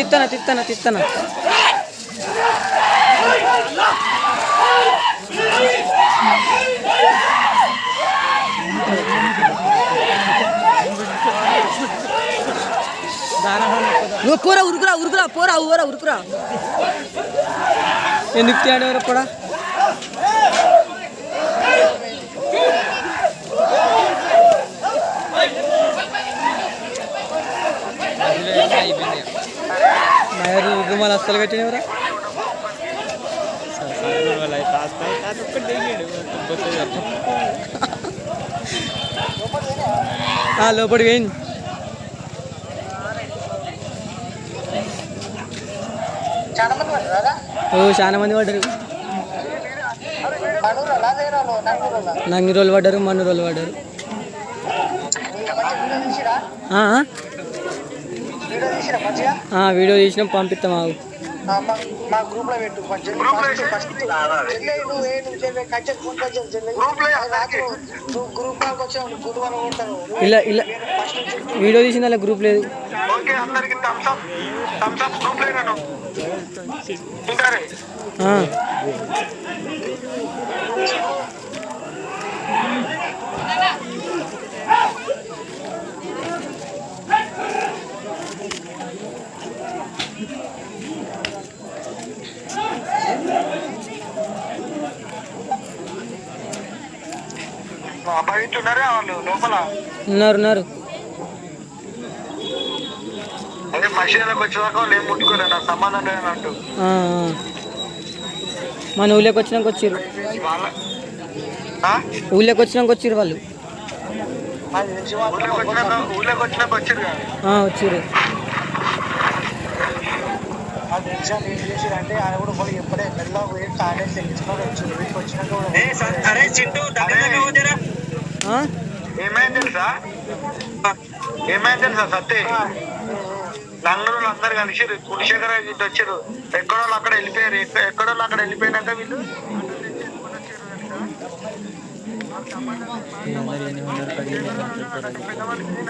తిత్తనా నువ్వు పోరా ఉరుకురా ఎందుకు తేడా కూడా రుమాలు అస్సలు కట్టినవరా లోపలికి వేయండి చాలా మంది పడ్డారు నంగి రోజులు పడ్డారు మన్ను రోజులు పడ్డారు వీడియో తీసినాం పంపిస్తాం ఇలా వీడియో తీసిన అలా గ్రూప్ లేదు ఉన్నారు అదే మసీదులకు వచ్చేదాకా ఏం ముట్టుకోలే నాకు సంబంధం లేదన్నట్టు మన ఊళ్ళోకి వచ్చినాక వచ్చారు వాళ్ళు ఊళ్ళోకి వచ్చినాక వచ్చారు వచ్చారు అంటే ఆయన కూడా పోయి ఎప్పుడే మెల్లగా పోయి తాడేసి తెగించుకొని వచ్చారు వీటికి వచ్చినాక ఏమైంది తెలుసా సత్తే నంగళూరు అందరు కలిసి కుడిశేఖర ఇటు వచ్చారు ఎక్కడోళ్ళు అక్కడ వెళ్ళిపోయారు ఎక్కడోళ్ళు అక్కడ వెళ్ళిపోయినాక వీళ్ళు